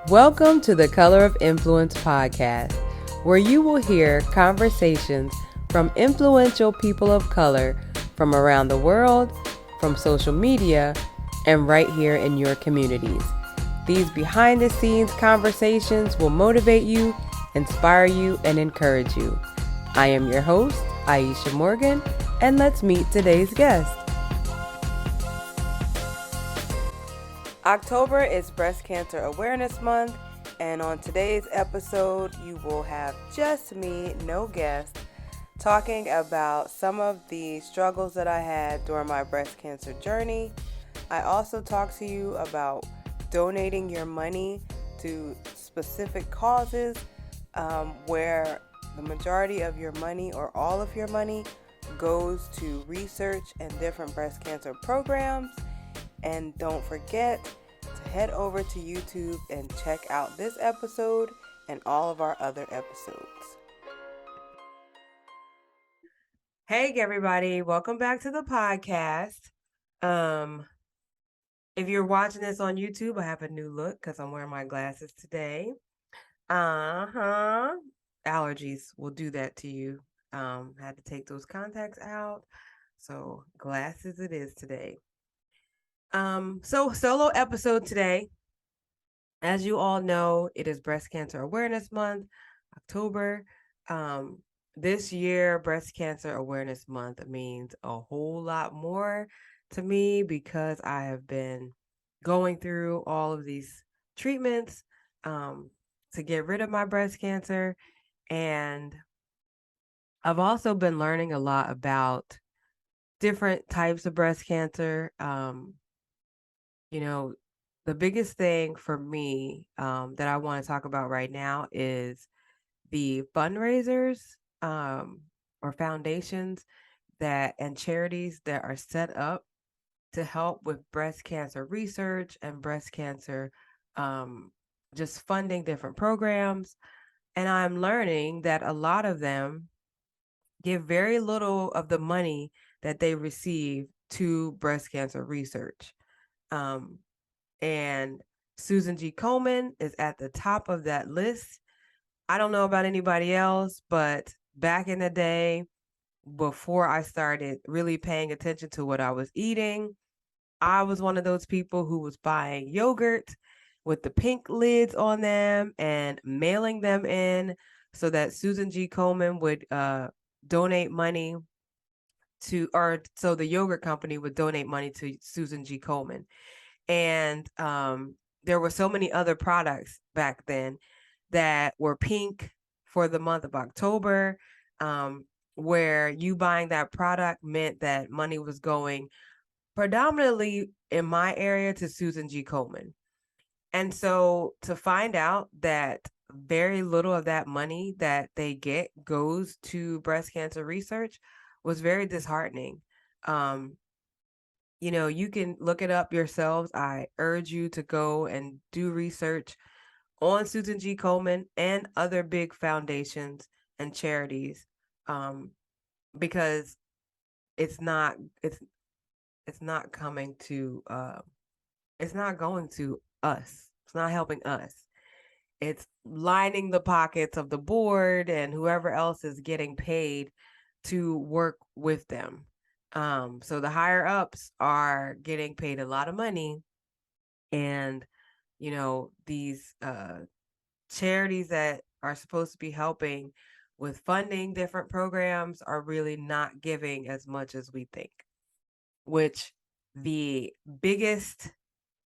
Welcome to the Color of Influence podcast, where you will hear conversations from influential people of color from around the world, from social media, and right here in your communities. These behind the scenes conversations will motivate you, inspire you, and encourage you. I am your host, Aisha Morgan, and let's meet today's guest. October is Breast Cancer Awareness Month, and on today's episode, you will have just me, no guest, talking about some of the struggles that I had during my breast cancer journey. I also talk to you about donating your money to specific causes where the majority of your money or all of your money goes to research and different breast cancer programs. And don't forget to head over to YouTube and check out this episode and all of our other episodes. Hey everybody, welcome back to the podcast. If you're watching this on YouTube, I have a new look because I'm wearing my glasses today. Allergies will do that to you. Had to take those contacts out. So glasses it is today. So solo episode today. As you all know, it is Breast Cancer Awareness Month, October. This year, Breast Cancer Awareness Month means a whole lot more to me because I have been going through all of these treatments to get rid of my breast cancer. And I've also been learning a lot about different types of breast cancer. The biggest thing for me that I want to talk about right now is the fundraisers or foundations and charities that are set up to help with breast cancer research and breast cancer, just funding different programs. And I'm learning that a lot of them give very little of the money that they receive to breast cancer research. And Susan G. Komen is at the top of that list. I don't know about anybody else, but back in the day, before I started really paying attention to what I was eating, I was one of those people who was buying yogurt with the pink lids on them and mailing them in so that Susan G. Komen would donate money so the yogurt company would donate money to Susan G. Komen. And there were so many other products back then that were pink for the month of October, where you buying that product meant that money was going predominantly in my area to Susan G. Komen. And so to find out that very little of that money that they get goes to breast cancer research was very disheartening. You can look it up yourselves. I urge you to go and do research on Susan G. Komen and other big foundations and charities, because it's not coming to it's not going to us. It's not helping us. It's lining the pockets of the board and whoever else is getting paid to work with them. So the higher ups are getting paid a lot of money, and these charities that are supposed to be helping with funding different programs are really not giving as much as we think. Which the biggest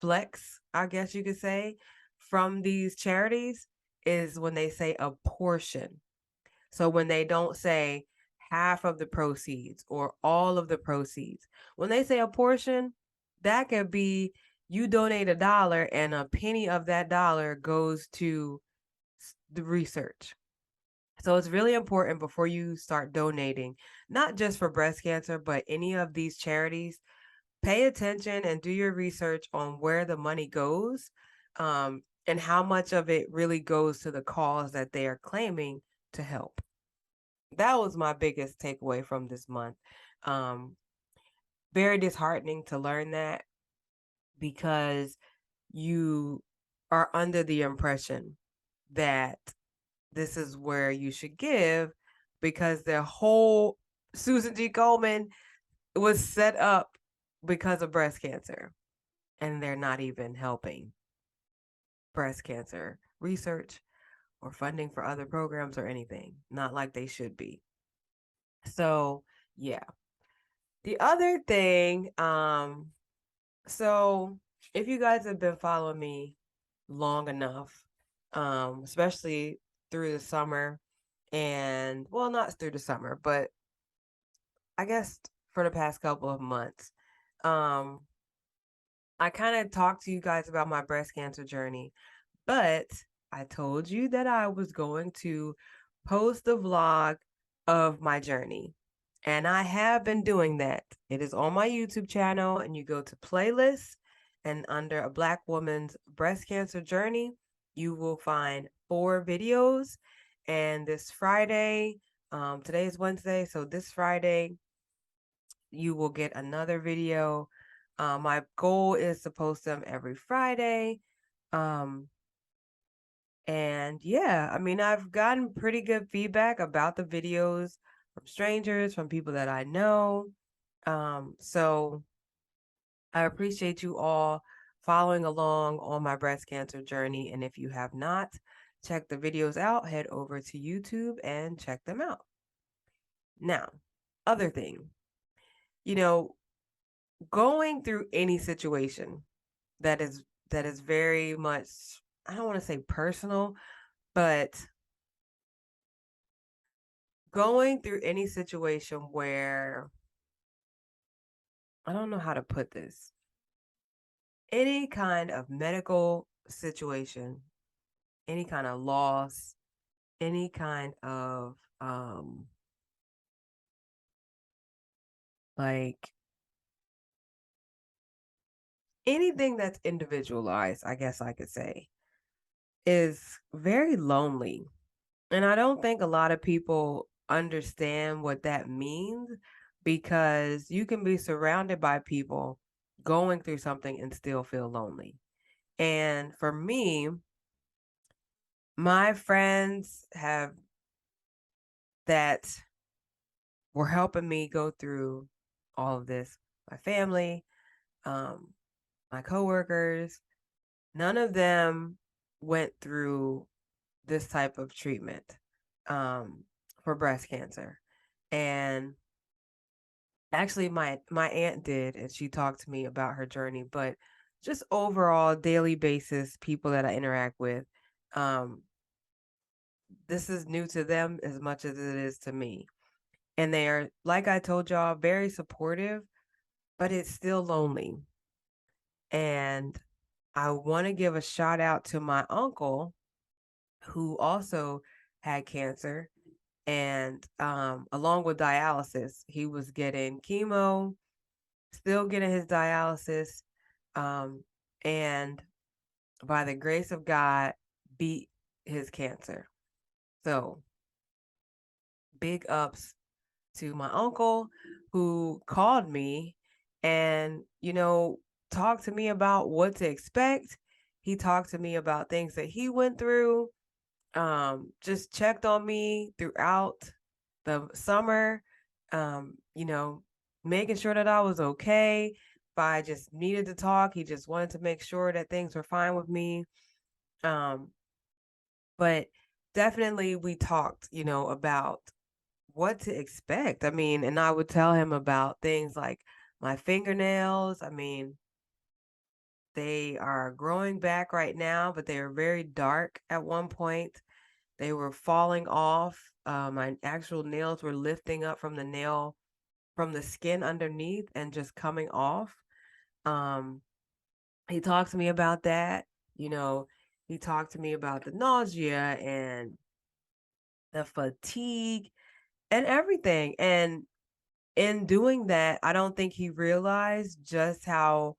flex, I guess you could say, from these charities is when they say a portion. So when they don't say half of the proceeds or all of the proceeds, when they say a portion, that could be you donate $1 and a penny of that dollar goes to the research. So it's really important before you start donating, not just for breast cancer, but any of these charities, pay attention and do your research on where the money goes, and how much of it really goes to the cause that they are claiming to help. That was my biggest takeaway from this month. Very disheartening to learn that, because you are under the impression that this is where you should give because their whole Susan G. Komen was set up because of breast cancer, and they're not even helping breast cancer research or funding for other programs or anything. Not like they should be. So, yeah. The other thing, so if you guys have been following me long enough, especially through the summer, and well, not through the summer, but I guess for the past couple of months, um, I kind of talked to you guys about my breast cancer journey, but I told you that I was going to post a vlog of my journey. And I have been doing that. It is on my YouTube channel, and you go to playlists, and under a Black woman's breast cancer journey, you will find 4 videos. And this Friday, today is Wednesday, so this Friday, you will get another video. My goal is to post them every Friday. Um, and yeah, I mean, I've gotten pretty good feedback about the videos from strangers, from people that I know. So I appreciate you all following along on my breast cancer journey. And if you have not checked the videos out, head over to YouTube and check them out. Now, other thing, you know, going through any situation that is very much, I don't want to say personal, but going through any situation where, I don't know how to put this, any kind of medical situation, any kind of loss, any kind of like anything that's individualized, I guess I could say, is very lonely. And I don't think a lot of people understand what that means, because you can be surrounded by people going through something and still feel lonely. And for me, my friends have that were helping me go through all of this. My family, um, my coworkers, none of them went through this type of treatment um, for breast cancer. And actually, my aunt did, and she talked to me about her journey. But just overall, daily basis, people that I interact with, um, this is new to them as much as it is to me. And they are, like I told y'all, very supportive, but it's still lonely. And I want to give a shout out to my uncle, who also had cancer, and along with dialysis, he was getting chemo, still getting his dialysis, um, and by the grace of God, beat his cancer. So big ups to my uncle, who called me and, talked to me about what to expect. He talked to me about things that he went through, just checked on me throughout the summer, um, you know, making sure that I was okay. If I just needed to talk, he just wanted to make sure that things were fine with me. Um, but definitely we talked, about what to expect. I mean, and I would tell him about things like my fingernails. I mean, they are growing back right now, but they were very dark at one point. They were falling off. My actual nails were lifting up from the skin underneath and just coming off. Um, he talked to me about that. You know, he talked to me about the nausea and the fatigue and everything. And in doing that, I don't think he realized just how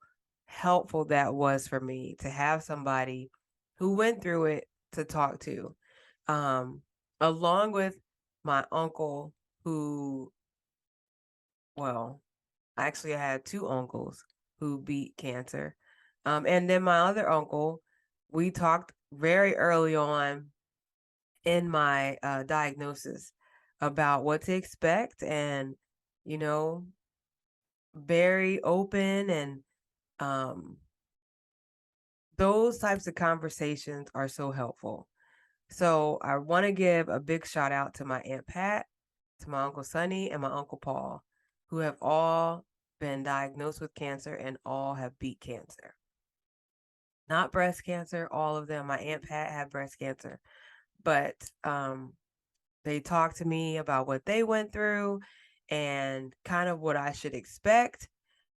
helpful that was for me to have somebody who went through it to talk to. Um, Along with my uncle, who, well, actually, I had 2 uncles who beat cancer. And then my other uncle we talked very early on in my diagnosis about what to expect, and you know, very open, and um, those types of conversations are so helpful. So I want to give a big shout out to my Aunt Pat, to my Uncle Sonny, and my Uncle Paul, who have all been diagnosed with cancer and all have beat cancer. Not breast cancer, all of them. My Aunt Pat had breast cancer, but they talked to me about what they went through and kind of what I should expect,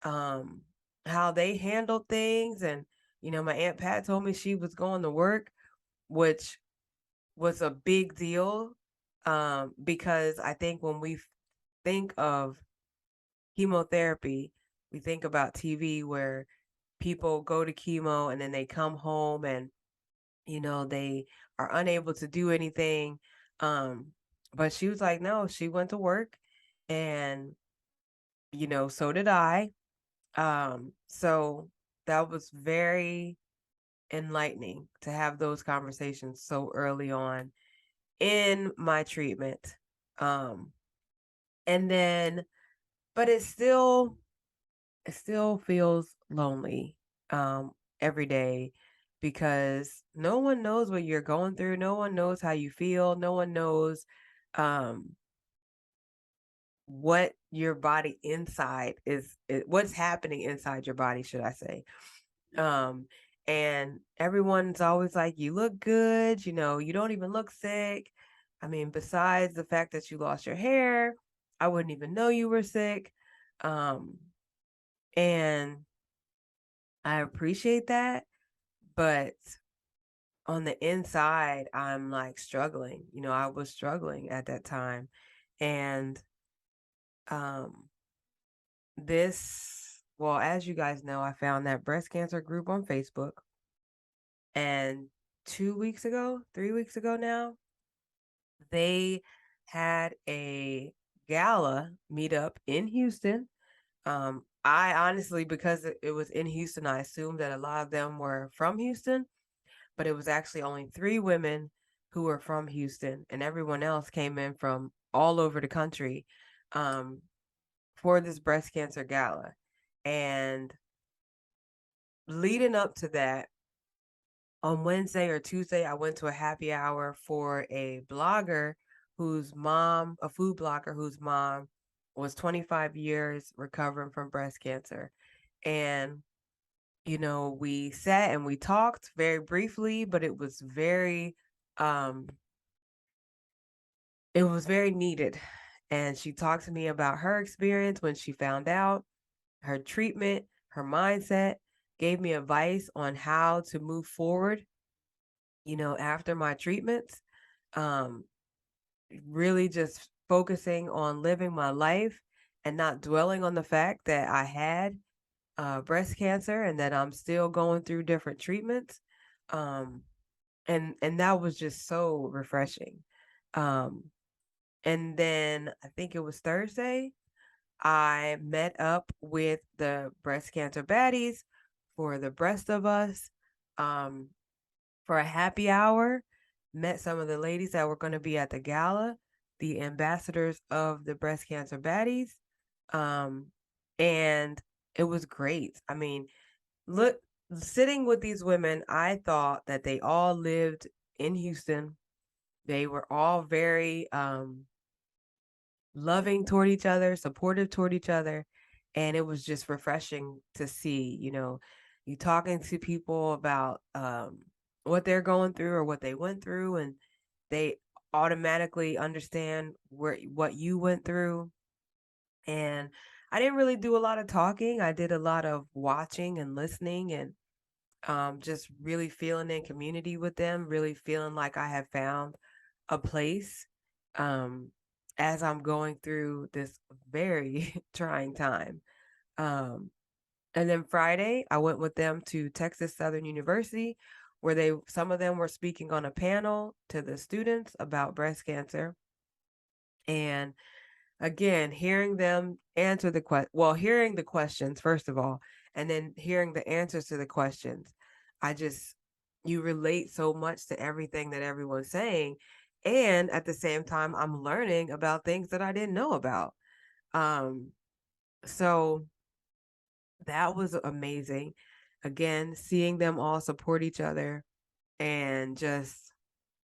um, how they handled things. And, my Aunt Pat told me she was going to work, which was a big deal, because I think when we think of chemotherapy, we think about TV where people go to chemo and then they come home and, they are unable to do anything. Um, but she was like, no, she went to work, and, so did I. So that was very enlightening to have those conversations so early on in my treatment. Um, and then, but it still feels lonely, every day, because no one knows what you're going through. No one knows how you feel. No one knows, um, what your body inside what's happening inside your body, should I say. Um, and everyone's always like, you look good, you don't even look sick. I mean, besides the fact that you lost your hair, I wouldn't even know you were sick. Um, and I appreciate that, but on the inside, I'm like struggling. I was struggling at that time. And um well, as you guys know, I found that breast cancer group on Facebook, and 2 weeks ago, 3 weeks ago now, they had a gala meetup in Houston. I honestly, because it was in Houston, I assumed that a lot of them were from Houston, but it was actually only 3 women who were from Houston, and everyone else came in from all over the country, um, for this breast cancer gala. And leading up to that, on Wednesday or Tuesday, I went to a happy hour for a blogger a food blogger whose mom was 25 years recovering from breast cancer. And, we sat and we talked very briefly, but um, it was very needed. And she talked to me about her experience when she found out, her treatment, her mindset, gave me advice on how to move forward, after my treatments. Um, really just focusing on living my life and not dwelling on the fact that I had breast cancer and that I'm still going through different treatments. Um, and that was just so refreshing. Um, and then I think it was Thursday, I met up with the breast cancer baddies for the breast of us, um, for a happy hour. Met some of the ladies that were going to be at the gala, the ambassadors of the breast cancer baddies. Um, and it was great. I mean, look, sitting with these women, I thought that they all lived in Houston. They were all very loving toward each other, supportive toward each other. And it was just refreshing to see, you talking to people about what they're going through or what they went through, and they automatically understand what you went through. And I didn't really do a lot of talking. I did a lot of watching and listening, and just really feeling in community with them, really feeling like I have found a place, um, as I'm going through this very trying time. Um, and then Friday, I went with them to Texas Southern University, where some of them were speaking on a panel to the students about breast cancer. And again, hearing them answer hearing the questions first of all, and then hearing the answers to the questions, I just you relate so much to everything that everyone's saying. And at the same time, I'm learning about things that I didn't know about. Um, so that was amazing. Again, seeing them all support each other and just,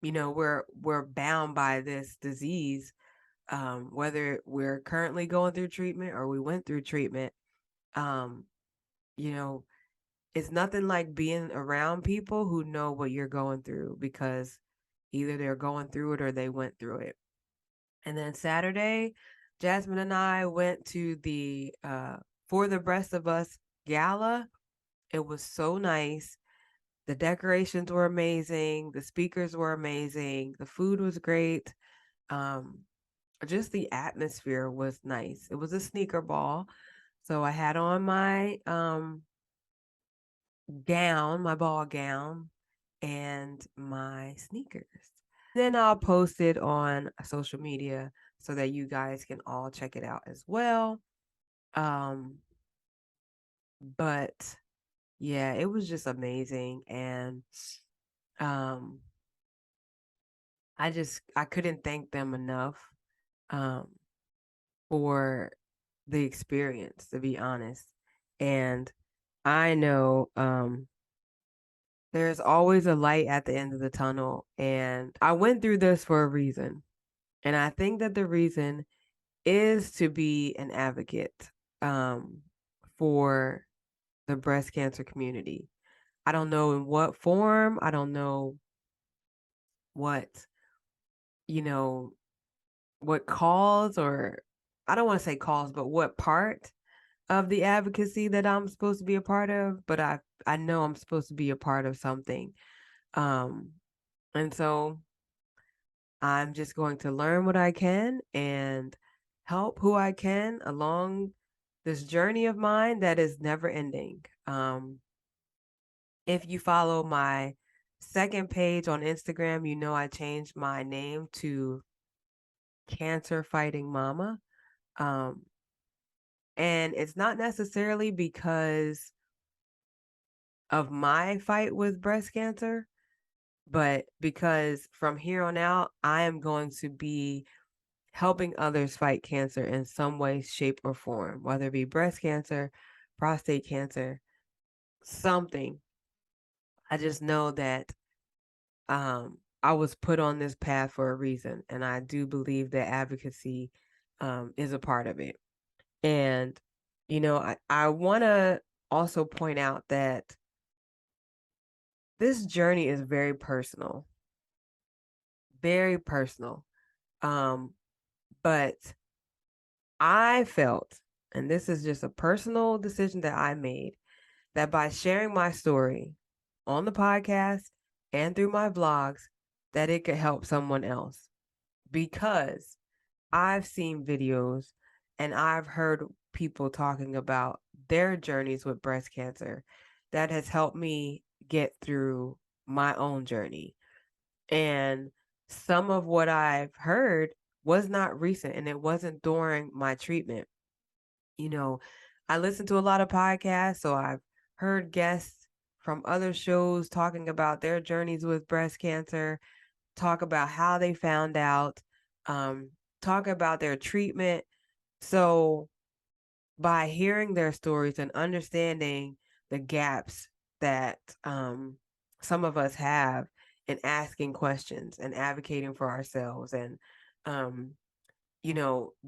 we're bound by this disease, whether we're currently going through treatment or we went through treatment. Um, you know, it's nothing like being around people who know what you're going through, because either they're going through it or they went through it. And then Saturday, Jasmine and I went to the For the Rest of Us gala. It was so nice. The decorations were amazing. The speakers were amazing. The food was great. Um, just the atmosphere was nice. It was a sneaker ball. So I had on my gown, my ball gown, and my sneakers. Then I'll post it on social media so that you guys can all check it out as well. Um, but yeah, it was just amazing. And um, I couldn't thank them enough um, for the experience, to be honest. And I know there's always a light at the end of the tunnel. And I went through this for a reason. And I think that the reason is to be an advocate um, for the breast cancer community. I don't know in what form, I don't know what, you know, what cause, or I don't want to say cause, but what part of the advocacy that I'm supposed to be a part of, but I know I'm supposed to be a part of something. Um and so I'm just going to learn what I can and help who I can along this journey of mine that is never ending. If you follow my second page on Instagram, you know I changed my name to Cancer Fighting Mama. Um, and it's not necessarily because of my fight with breast cancer, but because from here on out, I am going to be helping others fight cancer in some way, shape, or form, whether it be breast cancer, prostate cancer, something. I just know that I was put on this path for a reason, and I do believe that advocacy is a part of it. And, I want to also point out that this journey is very personal, very personal. Um, but I felt, and this is just a personal decision that I made, that by sharing my story on the podcast and through my vlogs, that it could help someone else. Because I've seen videos and I've heard people talking about their journeys with breast cancer that has helped me get through my own journey. And some of what I've heard was not recent, and it wasn't during my treatment. You know, I listen to a lot of podcasts, so I've heard guests from other shows talking about their journeys with breast cancer, talk about how they found out, um, talk about their treatment. So by hearing their stories and understanding the gaps that some of us have in asking questions and advocating for ourselves, and um,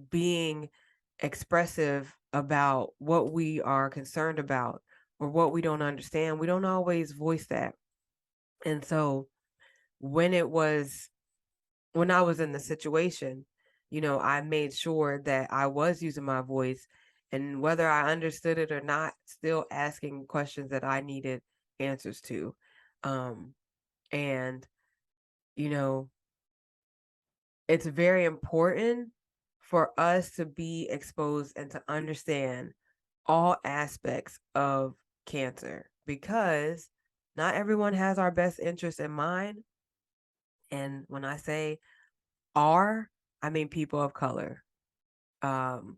being expressive about what we are concerned about or what we don't understand, we don't always voice that. And so when it was when I was in the situation, I made sure that I was using my voice, and whether I understood it or not, still asking questions that I needed answers to. Um, and, you know, it's very important for us to be exposed and to understand all aspects of cancer, because not everyone has our best interest in mind. And when I say are, I mean people of color. Um,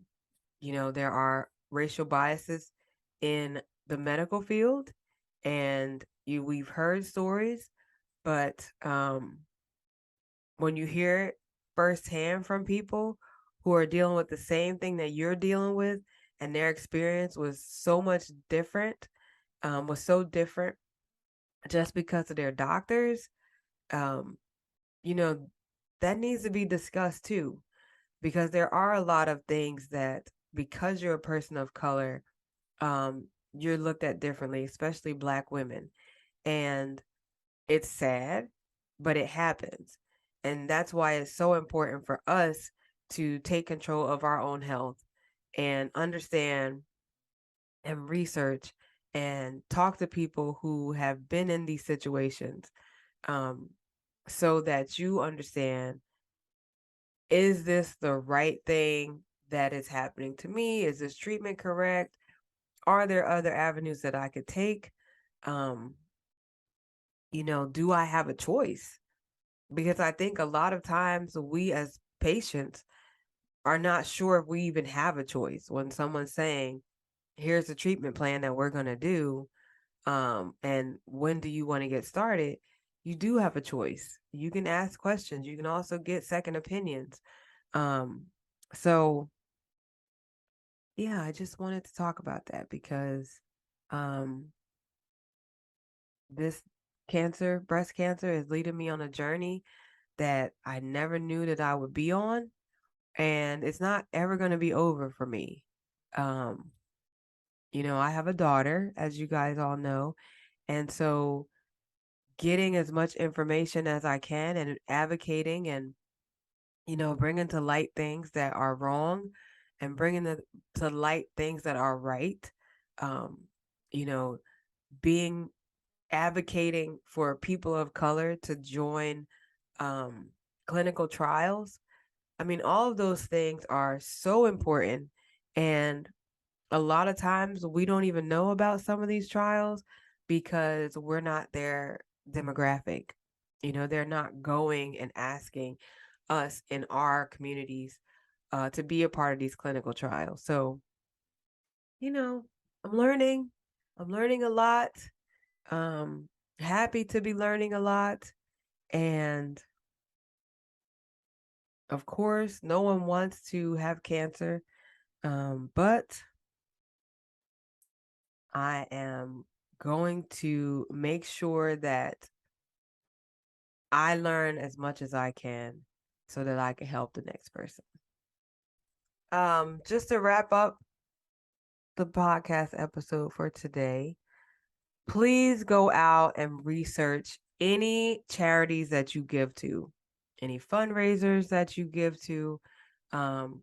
there are racial biases in the medical field, And we've heard stories, but when you hear it firsthand from people who are dealing with the same thing that you're dealing with, and their experience was so much different, was so different just because of their doctors, um, you know, that needs to be discussed too, because there are a lot of things that, because you're a person of color, you're looked at differently, especially Black women. And it's sad, but it happens. And that's why it's so important for us to take control of our own health and understand and research and talk to people who have been in these situations, um, so that you understand, is this the right thing that is happening to me? Is this treatment correct? Are there other avenues that I could take? Um, do I have a choice? Because I think a lot of times we as patients are not sure if we even have a choice when someone's saying, here's the treatment plan that we're going to do. And when do you want to get started? You do have a choice. You can ask questions. You can also get second opinions. Um, so yeah, I just wanted to talk about that because um, this breast cancer, is leading me on a journey that I never knew that I would be on. And it's not ever going to be over for me. Um, I have a daughter, as you guys all know. And so getting as much information as I can and advocating and, bringing to light things that are wrong and bringing to light things that are right. Um, you know, being advocating for people of color to join um, clinical trials. I mean, all of those things are so important. And a lot of times we don't even know about some of these trials because we're not their demographic. They're not going and asking us in our communities to be a part of these clinical trials. So, you know, I'm learning. I'm learning a lot. Um, Happy to be learning a lot. And of course, no one wants to have cancer. But I am going to make sure that I learn as much as I can so that I can help the next person. Just to wrap up the podcast episode for today, please go out and research any charities that you give to, any fundraisers that you give to. Um,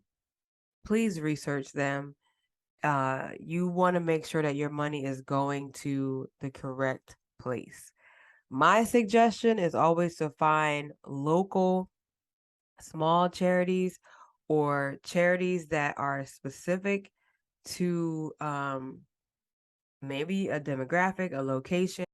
please research them. You want to make sure that your money is going to the correct place. My suggestion is always to find local small charities or charities that are specific to maybe a demographic, a location.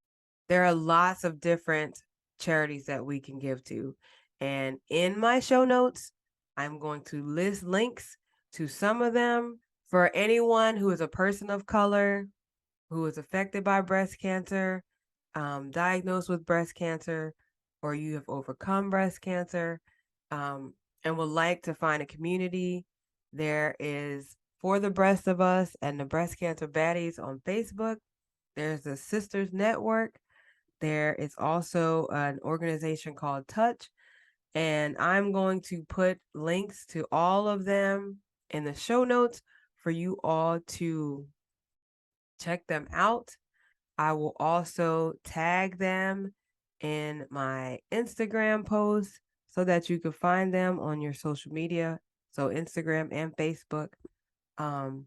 There are lots of different charities that we can give to. And in my show notes, I'm going to list links to some of them for anyone who is a person of color, who is affected by breast cancer, diagnosed with breast cancer, or you have overcome breast cancer, and would like to find a community. There is For the Breast of Us and the Breast Cancer Baddies on Facebook. There's the Sisters Network. There is also an organization called Touch. And I'm going to put links to all of them in the show notes for you all to check them out. I will also tag them in my Instagram post so that you can find them on your social media. So Instagram and Facebook. Um,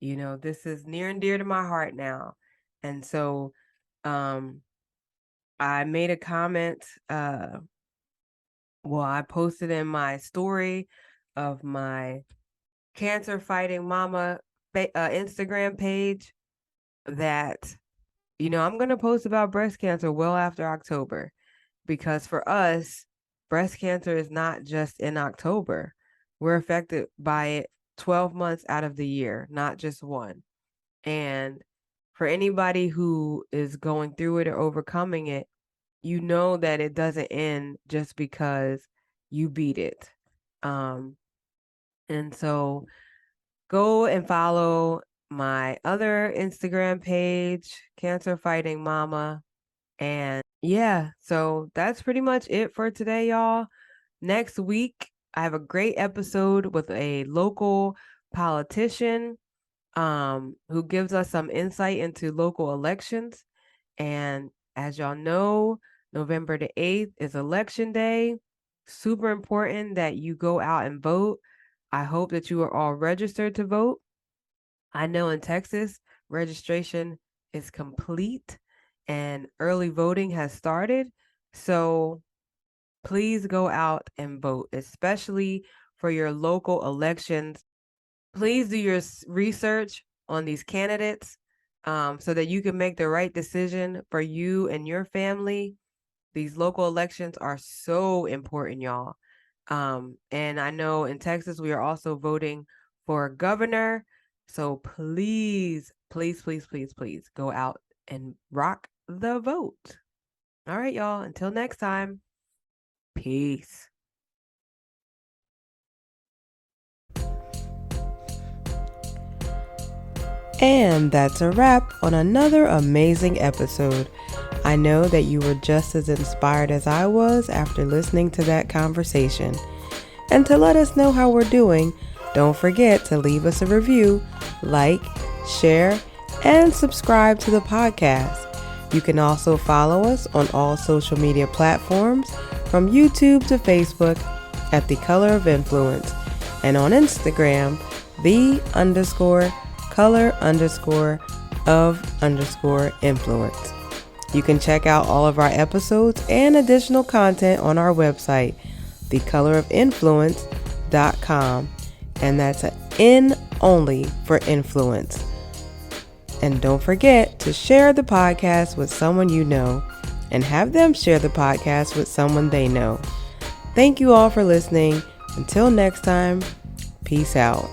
this is near and dear to my heart now. And so I made a comment, I posted in my story of my cancer fighting mama Instagram page that I'm going to post about breast cancer well after October, because for us, breast cancer is not just in October. We're affected by it 12 months out of the year, not just one. And for anybody who is going through it or overcoming it, you know that it doesn't end just because you beat it. And so go and follow my other Instagram page, Cancer Fighting Mama. And yeah, so that's pretty much it for today, y'all. Next week, I have a great episode with a local politician who gives us some insight into local elections. And as y'all know, November the 8th is election day. Super important that you go out and vote. I hope that you are all registered to vote. I know in Texas, registration is complete and early voting has started. So please go out and vote, especially for your local elections. Please do your research on these candidates so that you can make the right decision for you and your family. These local elections are so important, y'all. And I know in Texas, we are also voting for governor. So please, please, please, please, please go out and rock the vote. All right, y'all. Until next time, peace. And that's a wrap on another amazing episode. I know that you were just as inspired as I was after listening to that conversation. And to let us know how we're doing, don't forget to leave us a review, like, share, and subscribe to the podcast. You can also follow us on all social media platforms, from YouTube to Facebook, at The Color of Influence, and on Instagram, the_color_of_influence. You can check out all of our episodes and additional content on our website, thecolorofinfluence.com, and that's an N only for influence. And don't forget to share the podcast with someone you know, and have them share the podcast with someone they know. Thank you all for listening. Until next time, peace out.